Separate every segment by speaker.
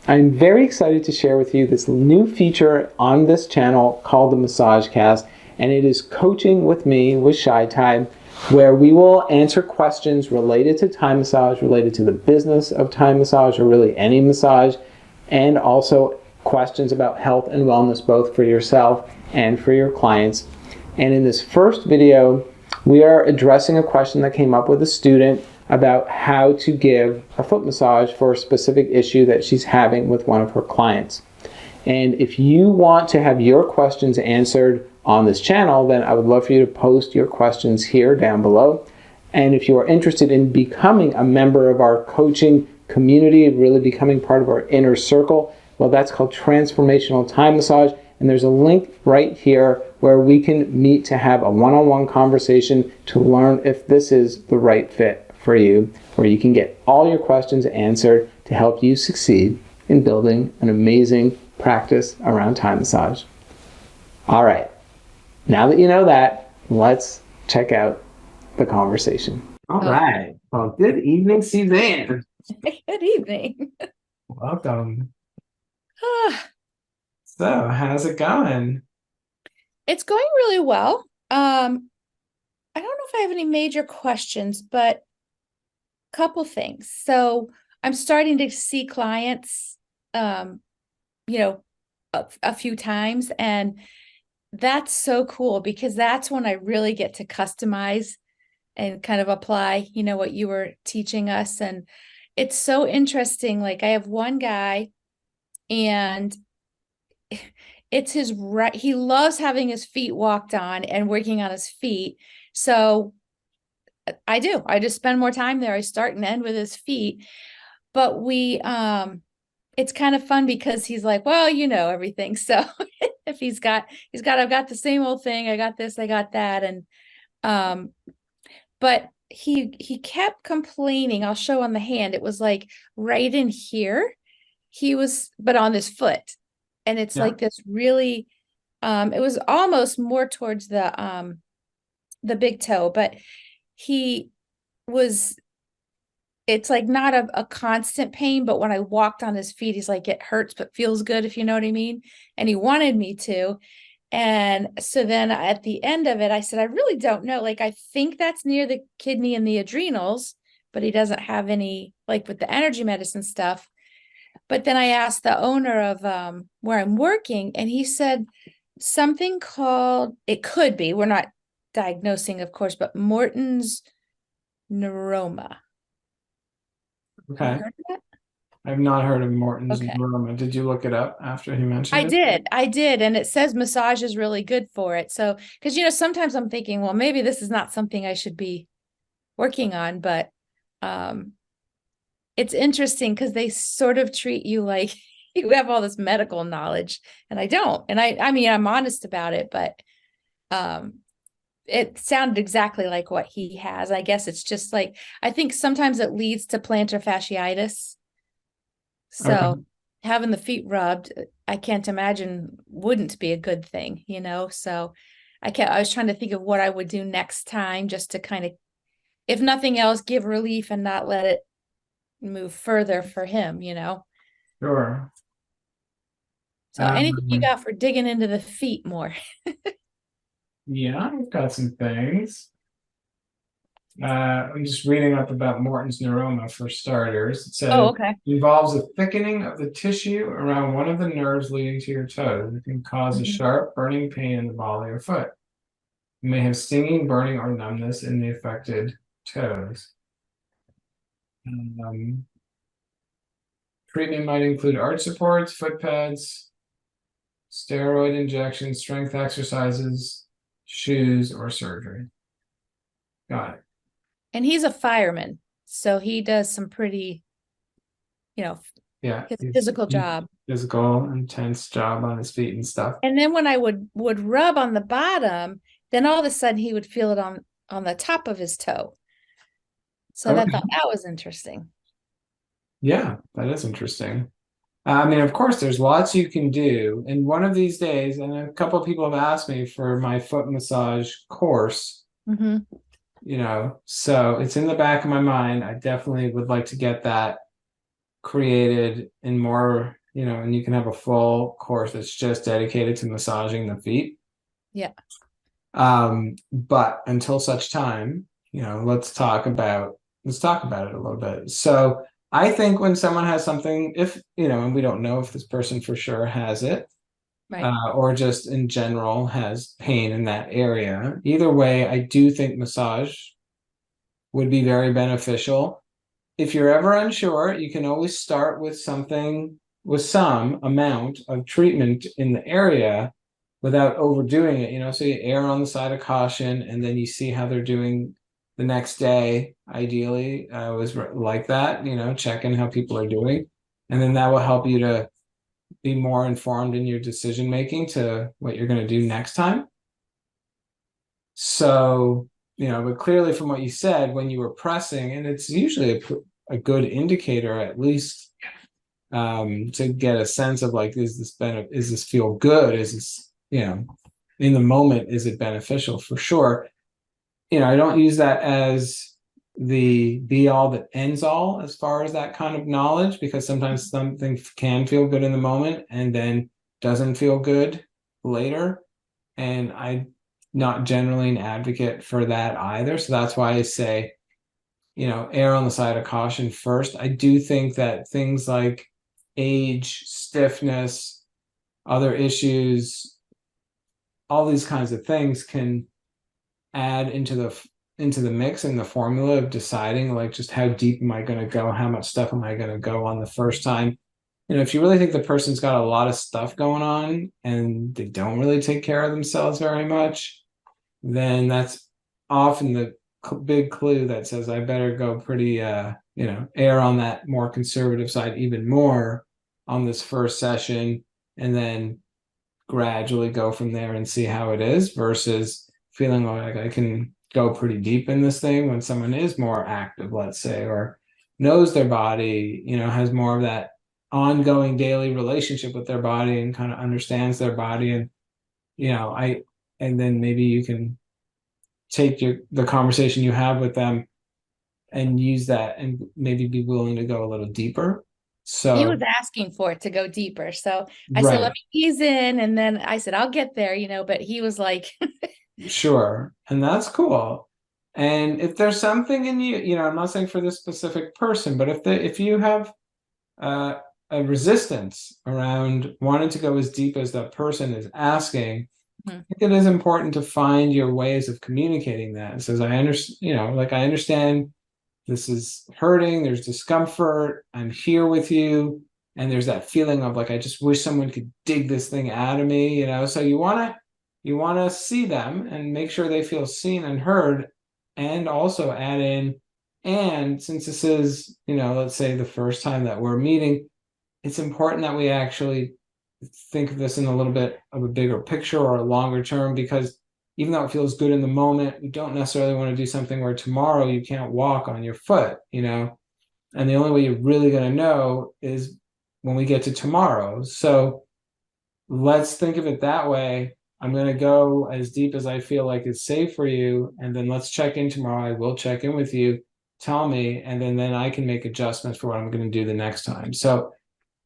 Speaker 1: I'm very excited to share with you this new feature on this channel called the Massagecast, and it is coaching with me with Shai Thai, where we will answer questions related to Thai massage, related to the business of Thai massage, or really any massage, and also questions about health and wellness, both for yourself and for your clients. And in this first video, we are addressing a question that came up with a student about how to give a foot massage for a specific issue that she's having with one of her clients. And if you want to have your questions answered on this channel, then I would love for you to post your questions here down below. And if you are interested in becoming a member of our coaching community, really becoming part of our inner circle, well, that's called Transformational Thai Massage. And there's a link right here where we can meet to have a one-on-one conversation to learn if this is the right fit for you, where you can get all your questions answered to help you succeed in building an amazing practice around Thai massage. All right, now that you know that, let's check out the conversation. All right. Well, good evening, Suzanne.
Speaker 2: Good evening.
Speaker 1: Welcome. So, how's it going?
Speaker 2: It's going really well. I don't know if I have any major questions, but a couple things. So I'm starting to see clients, a few times, and that's so cool because that's when I really get to customize and kind of apply, what you were teaching us. And it's so interesting. Like I have one guy and it's his right. He loves having his feet walked on and working on his feet. So I just spend more time there. I start and end with his feet. But it's kind of fun because he's like, well, everything. So if I've got the same old thing. I got this, I got that. And, but he kept complaining. I'll show on the hand. It was like right in here. But on this foot. And it's like this really, it was almost more towards the big toe, but it's like not a constant pain, but when I walked on his feet, he's like, it hurts, but feels good, if you know what I mean. And he wanted me to. And so then at the end of it, I said, I really don't know. Like, I think that's near the kidney and the adrenals, but he doesn't have any, like with the energy medicine stuff. But then I asked the owner of where I'm working, and he said something called, it could be, we're not diagnosing, of course, but Morton's Neuroma.
Speaker 1: Okay.
Speaker 2: Have you heard of that?
Speaker 1: I've not heard of Morton's Neuroma. Did you look it up after he mentioned it?
Speaker 2: I did. And it says massage is really good for it. So, because, sometimes I'm thinking, well, maybe this is not something I should be working on, but it's interesting because they sort of treat you like you have all this medical knowledge, and I don't. And I mean, I'm honest about it, but it sounded exactly like what he has. I guess it's just like, I think sometimes it leads to plantar fasciitis. So having the feet rubbed, I can't imagine wouldn't be a good thing, So I was trying to think of what I would do next time just to kind of, if nothing else, give relief and not let it move further for him,
Speaker 1: Sure.
Speaker 2: So anything you got for digging into the feet more?
Speaker 1: Yeah, I've got some things. I'm just reading up about Morton's Neuroma for starters. It says it involves a thickening of the tissue around one of the nerves leading to your toes. It can cause a sharp burning pain in the ball of your foot. You may have stinging, burning, or numbness in the affected toes. Treatment might include arch supports, foot pads, steroid injections, strength exercises, shoes, or surgery. Got it.
Speaker 2: And he's a fireman, so he does some pretty, physical job.
Speaker 1: Physical, intense job on his feet and stuff.
Speaker 2: And then when I would rub on the bottom, then all of a sudden he would feel it on the top of his toe. So I thought that was interesting.
Speaker 1: Yeah, that is interesting. I mean, of course, there's lots you can do. And one of these days, and a couple of people have asked me for my foot massage course, so it's in the back of my mind. I definitely would like to get that created in more, and you can have a full course that's just dedicated to massaging the feet.
Speaker 2: Yeah.
Speaker 1: But until such time, let's talk about it a little bit. So I think when someone has something, if, and we don't know if this person for sure has it,
Speaker 2: Right.
Speaker 1: or just in general has pain in that area, either way, I do think massage would be very beneficial. If you're ever unsure, you can always start with something, with some amount of treatment in the area without overdoing it, so you err on the side of caution, and then you see how they're doing the next day. Ideally, I always like that, checking how people are doing, and then that will help you to be more informed in your decision making to what you're going to do next time. So, but clearly from what you said, when you were pressing, and it's usually a good indicator, at least, to get a sense of like, is this feel good? Is this, in the moment, is it beneficial? For sure. I don't use that as the be all that ends all as far as that kind of knowledge, because sometimes something can feel good in the moment and then doesn't feel good later. And I'm not generally an advocate for that either. So that's why I say, err on the side of caution first. I do think that things like age, stiffness, other issues, all these kinds of things can add into the mix and the formula of deciding like just how deep am I going to go, how much stuff am I going to go on the first time. If you really think the person's got a lot of stuff going on and they don't really take care of themselves very much, then that's often the big clue that says I better go pretty err on that more conservative side even more on this first session, and then gradually go from there and see how it is, versus feeling like I can go pretty deep in this thing when someone is more active, let's say, or knows their body, has more of that ongoing daily relationship with their body and kind of understands their body. And and then maybe you can take the conversation you have with them and use that and maybe be willing to go a little deeper.
Speaker 2: He
Speaker 1: So
Speaker 2: was asking for it to go deeper. So I said, let
Speaker 1: right,
Speaker 2: me ease in. And then I said, I'll get there, but he was like,
Speaker 1: sure, and that's cool. And if there's something in you, I'm not saying for this specific person, but if you have uh, a resistance around wanting to go as deep as that person is asking, I
Speaker 2: Mhm.
Speaker 1: think it is important to find your ways of communicating that. It says, I understand, like, I understand this is hurting, there's discomfort, I'm here with you. And there's that feeling of like, I just wish someone could dig this thing out of me, So you want to see them and make sure they feel seen and heard, and also add in, and since this is, let's say the first time that we're meeting, it's important that we actually think of this in a little bit of a bigger picture or a longer term, because even though it feels good in the moment, we don't necessarily want to do something where tomorrow you can't walk on your foot, and the only way you're really going to know is when we get to tomorrow. So let's think of it that way. I'm going to go as deep as I feel like it's safe for you, and then let's check in tomorrow. I will check in with you, tell me, and then I can make adjustments for what I'm going to do the next time. So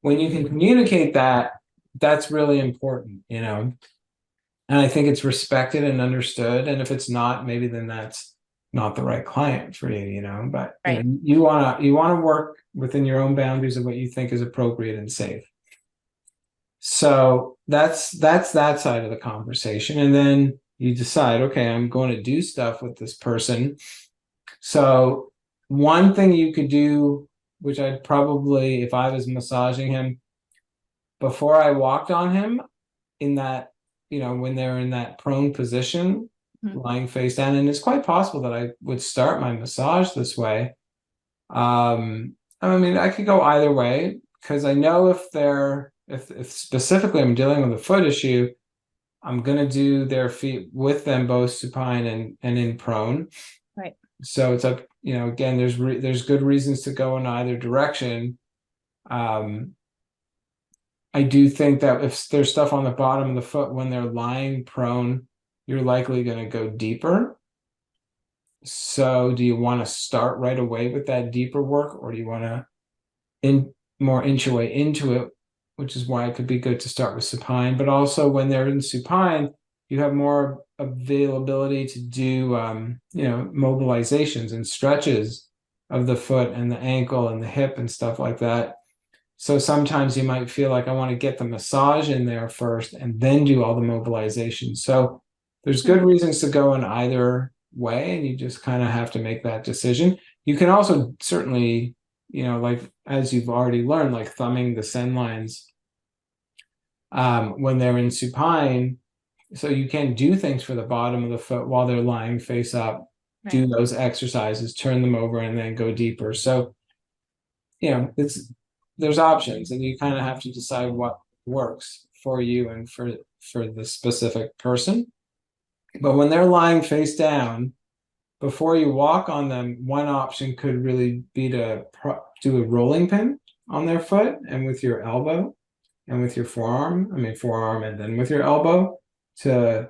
Speaker 1: when you can communicate that, that's really important. And I think it's respected and understood. And if it's not, maybe then that's not the right client for you. But
Speaker 2: Right.
Speaker 1: you wanna work within your own boundaries of what you think is appropriate and safe. So that's that side of the conversation. And then you decide, okay, I'm going to do stuff with this person. So one thing you could do, which I'd probably, if I was massaging him, before I walked on him, in that, when they're in that prone position,
Speaker 2: Mhm.
Speaker 1: lying face down, and it's quite possible that I would start my massage this way. I mean, I could go either way, because I know if specifically I'm dealing with a foot issue, I'm gonna do their feet with them both supine and in prone.
Speaker 2: Right.
Speaker 1: So it's up, again, there's good reasons to go in either direction. Um, I do think that if there's stuff on the bottom of the foot when they're lying prone, you're likely going to go deeper. So do you want to start right away with that deeper work, or do you want to more inch your way into it, which is why it could be good to start with supine. But also when they're in supine, you have more availability to do, mobilizations and stretches of the foot and the ankle and the hip and stuff like that. So sometimes you might feel like I want to get the massage in there first and then do all the mobilization. So there's good reasons to go in either way, and you just kind of have to make that decision. You can also certainly, like as you've already learned, like thumbing the send lines when they're in supine. So you can do things for the bottom of the foot while they're lying face up, do those exercises, turn them over, and then go deeper. So, there's options, and you kind of have to decide what works for you and for the specific person. But when they're lying face down, before you walk on them, one option could really be to do a rolling pin on their foot, and with your elbow and with your forearm, and then with your elbow to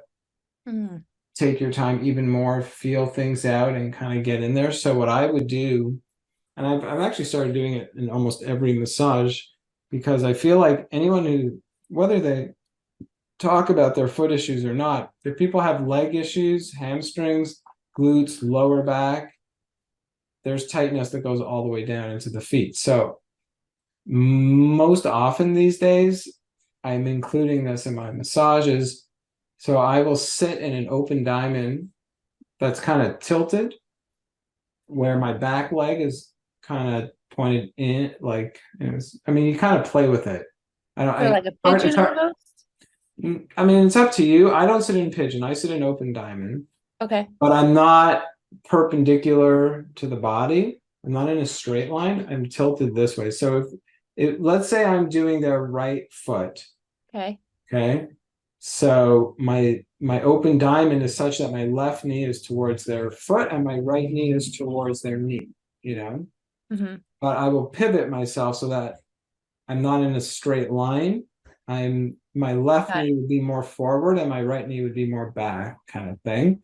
Speaker 1: take your time even more, feel things out, and kind of get in there. So what I would do, and I've actually started doing it in almost every massage, because I feel like anyone who, whether they talk about their foot issues or not, if people have leg issues, hamstrings, glutes, lower back, there's tightness that goes all the way down into the feet. So most often these days, I'm including this in my massages. So I will sit in an open diamond that's kind of tilted, where my back leg is kind of pointed in, like, you kind of play with it.
Speaker 2: Like a pigeon almost?
Speaker 1: It's up to you. I don't sit in pigeon. I sit in open diamond.
Speaker 2: Okay.
Speaker 1: But I'm not perpendicular to the body. I'm not in a straight line. I'm tilted this way. So if let's say I'm doing their right foot.
Speaker 2: Okay.
Speaker 1: Okay. So my open diamond is such that my left knee is towards their foot and my right knee is towards their knee, But I will pivot myself so that I'm not in a straight line. My left knee would be more forward and my right knee would be more back, kind of thing.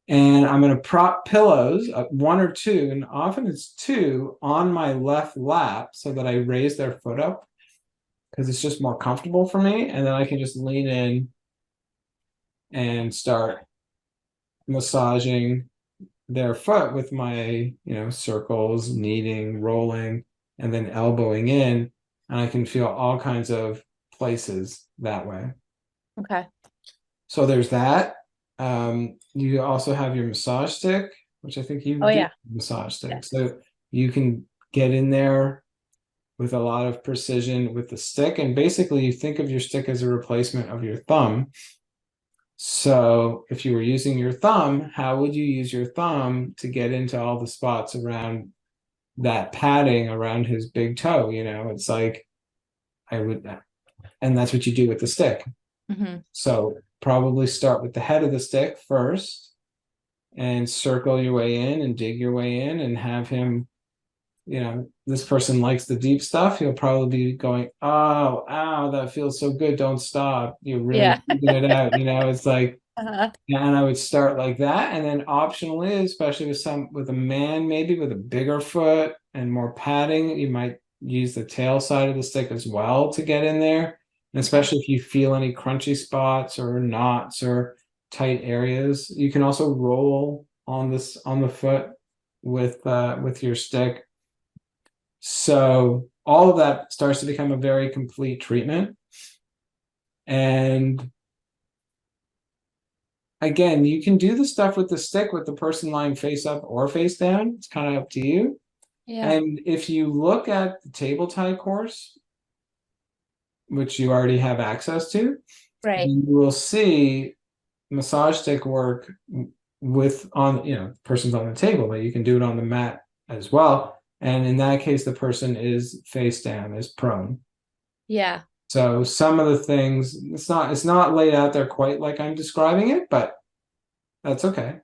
Speaker 1: And I'm going to prop pillows, one or two, and often it's two, on my left lap so that I raise their foot up, because it's just more comfortable for me. And then I can just lean in and start massaging their foot with my, circles, kneading, rolling, and then elbowing in. And I can feel all kinds of places that way.
Speaker 2: Okay.
Speaker 1: So there's that. You also have your massage stick, which I think you
Speaker 2: do
Speaker 1: massage stick. So you can get in there with a lot of precision with the stick. And basically you think of your stick as a replacement of your thumb. So if you were using your thumb, how would you use your thumb to get into all the spots around that padding around his big toe? It's like and that's what you do with the stick. So probably start with the head of the stick first and circle your way in and dig your way in and have him, this person likes the deep stuff. He'll probably be going, oh, ow, that feels so good. Don't stop. You're really figuring it out. It's like, and I would start like that. And then optionally, especially with a man, maybe with a bigger foot and more padding, you might use the tail side of the stick as well to get in there. And especially if you feel any crunchy spots or knots or tight areas, you can also roll on the foot with your stick. So all of that starts to become a very complete treatment. And again, you can do the stuff with the stick with the person lying face up or face down. It's kind of up to you. Yeah. And if you look at the Table Thai course, which you already have access to, you will see massage stick work with person's on the table, but you can do it on the mat as well. And in that case, the person is face down, is prone.
Speaker 2: Yeah.
Speaker 1: So some of the things, it's not laid out there quite like I'm describing it, but that's okay.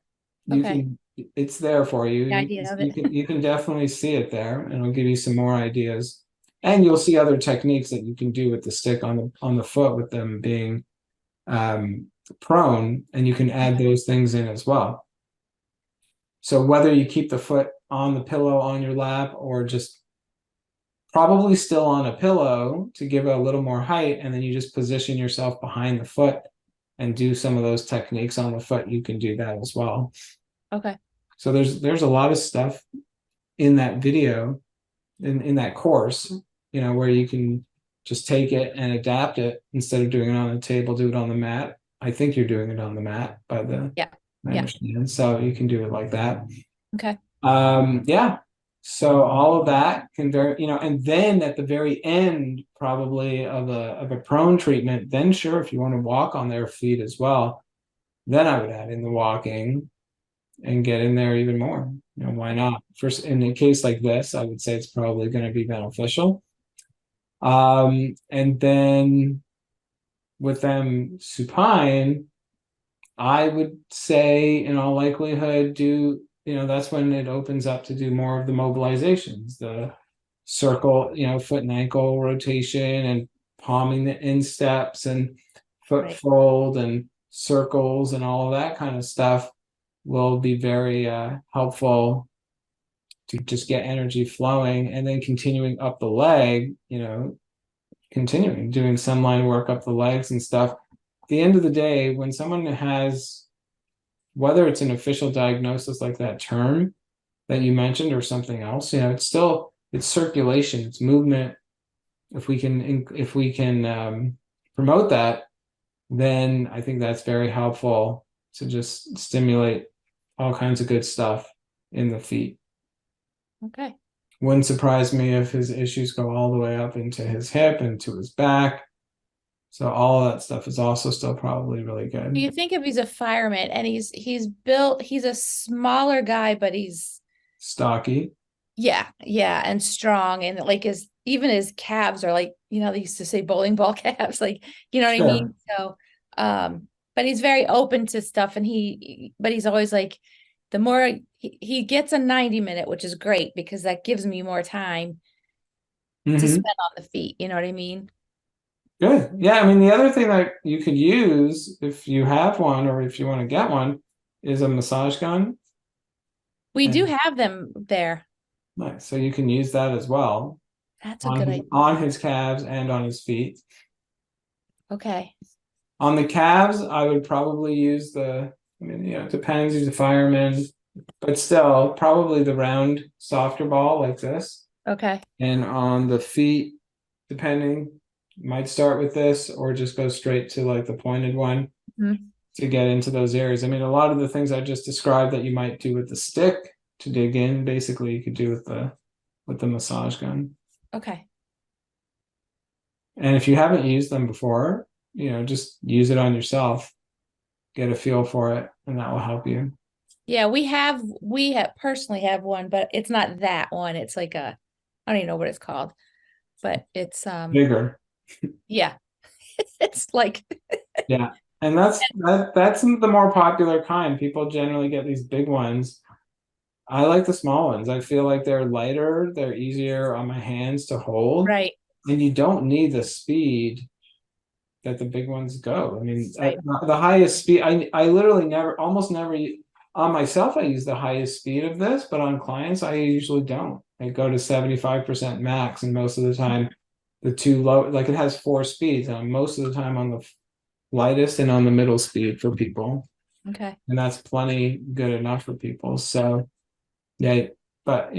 Speaker 1: It's there for you. You can definitely see it there, and it'll give you some more ideas. And you'll see other techniques that you can do with the stick on the foot with them being prone, and you can add those things in as well. So whether you keep the foot on the pillow on your lap or just probably still on a pillow to give it a little more height, and then you just position yourself behind the foot and do some of those techniques on the foot. You can do that as well.
Speaker 2: Okay.
Speaker 1: So there's a lot of stuff in that video, in that course, where you can just take it and adapt it. Instead of doing it on the table, do it on the mat. I think you're doing it on the mat by the
Speaker 2: Yeah.
Speaker 1: I
Speaker 2: Yeah.
Speaker 1: understand. So you can do it like that.
Speaker 2: Okay.
Speaker 1: Yeah. So all of that can very, and then at the very end, probably of a prone treatment, then sure, if you want to walk on their feet as well, then I would add in the walking and get in there even more. Why not? First, in a case like this, I would say it's probably going to be beneficial. And then with them supine, I would say in all likelihood that's when it opens up to do more of the mobilizations, the circle, foot and ankle rotation and palming the insteps and foot
Speaker 2: Right.
Speaker 1: fold and circles and all of that kind of stuff will be very helpful to just get energy flowing, and then continuing up the leg, continuing doing some line work up the legs and stuff. At the end of the day, when someone has, whether it's an official diagnosis like that term that you mentioned or something else, it's circulation, it's movement. If we can promote that, then I think that's very helpful to just stimulate all kinds of good stuff in the feet.
Speaker 2: Okay.
Speaker 1: Wouldn't surprise me if his issues go all the way up into his hip and to his back. So all of that stuff is also still probably really good.
Speaker 2: You think if he's a fireman and he's built, he's a smaller guy, but he's
Speaker 1: stocky.
Speaker 2: Yeah, and strong, and like even his calves are like, they used to say bowling ball calves, like, what I mean? So, but he's very open to stuff, and but he's always like, the more he gets a 90-minute, which is great because that gives me more time to spend on the feet. You know what I mean?
Speaker 1: Good. Yeah. I mean, the other thing that you could use if you have one or if you want to get one is a massage gun.
Speaker 2: We do have them there.
Speaker 1: Nice. So you can use that as well.
Speaker 2: That's a good idea.
Speaker 1: On his calves and on his feet.
Speaker 2: Okay.
Speaker 1: On the calves, I would probably use it depends. He's a fireman, but still, probably the round, softer ball like this.
Speaker 2: Okay.
Speaker 1: And on the feet, depending, might start with this or just go straight to like the pointed one to get into those areas. I mean, a lot of the things I just described that you might do with the stick to dig in, basically you could do with the massage gun.
Speaker 2: Okay.
Speaker 1: And if you haven't used them before, just use it on yourself, get a feel for it, and that will help you.
Speaker 2: Yeah, we personally have one, but it's not that one. It's like I don't even know what it's called, but it's
Speaker 1: bigger.
Speaker 2: Yeah. It's like
Speaker 1: Yeah. And that's the more popular kind. People generally get these big ones. I like the small ones. I feel like they're lighter, they're easier on my hands to hold.
Speaker 2: Right.
Speaker 1: And you don't need the speed that the big ones go. I mean,
Speaker 2: Right.
Speaker 1: the highest speed, I literally almost never, on myself, I use the highest speed of this, but on clients, I usually don't. I go to 75% max, and most of the time, the too low, like it has 4 speeds. And I'm most of the time on the lightest and on the middle speed for people.
Speaker 2: Okay.
Speaker 1: And that's plenty good enough for people. So, yeah, but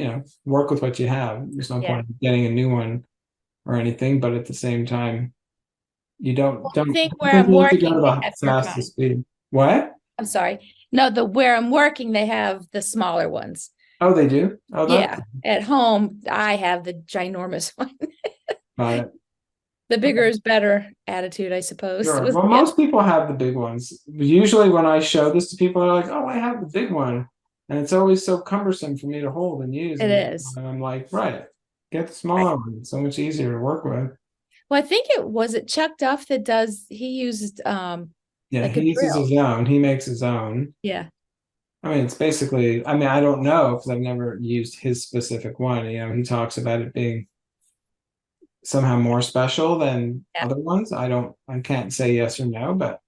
Speaker 1: work with what you have. There's no point in getting a new one or anything, but at the same time, you don't
Speaker 2: think where I'm
Speaker 1: need to
Speaker 2: working,
Speaker 1: go to
Speaker 2: they
Speaker 1: the
Speaker 2: have your kind.
Speaker 1: fastest speed. What?
Speaker 2: I'm sorry. No, where I'm working, they have the smaller ones.
Speaker 1: Oh, they do? Oh,
Speaker 2: Yeah. At home, I have the ginormous one.
Speaker 1: Got it.
Speaker 2: The bigger is better attitude, I suppose.
Speaker 1: Sure. Well, most people have the big ones. Usually when I show this to people, they're like, oh, I have the big one. And it's always so cumbersome for me to hold and use.
Speaker 2: It is.
Speaker 1: And I'm like, right, get the smaller one. It's so much easier to work with.
Speaker 2: Well, I think it Chuck Duff that he used
Speaker 1: Yeah,
Speaker 2: like
Speaker 1: he uses his own. He makes his own.
Speaker 2: Yeah.
Speaker 1: I mean, it's basically, I don't know because I've never used his specific one. He talks about it being somehow more special than other ones. I can't say yes or no, but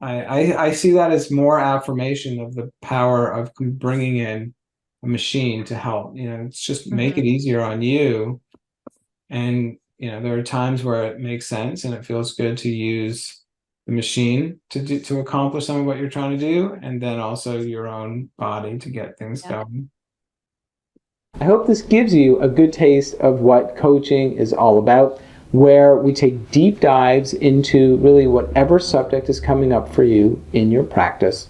Speaker 1: I see that as more affirmation of the power of bringing in a machine to help. It's just make
Speaker 2: Mm-hmm.
Speaker 1: it easier on you. And there are times where it makes sense and it feels good to use the machine to accomplish some of what you're trying to do, and then also your own body to get things
Speaker 2: Yeah.
Speaker 1: going. I hope this gives you a good taste of what coaching is all about, where we take deep dives into really whatever subject is coming up for you in your practice.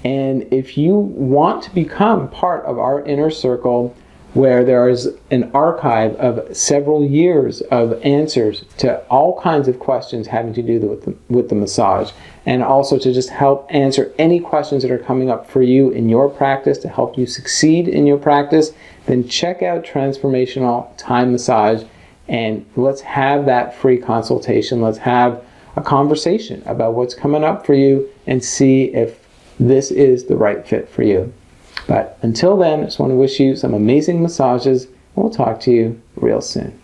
Speaker 1: And if you want to become part of our inner circle, where there is an archive of several years of answers to all kinds of questions having to do with the massage, and also to just help answer any questions that are coming up for you in your practice to help you succeed in your practice, then check out Transformational Thai Massage, and let's have that free consultation. Let's have a conversation about what's coming up for you and see if this is the right fit for you. But until then, I just want to wish you some amazing massages, and we'll talk to you real soon.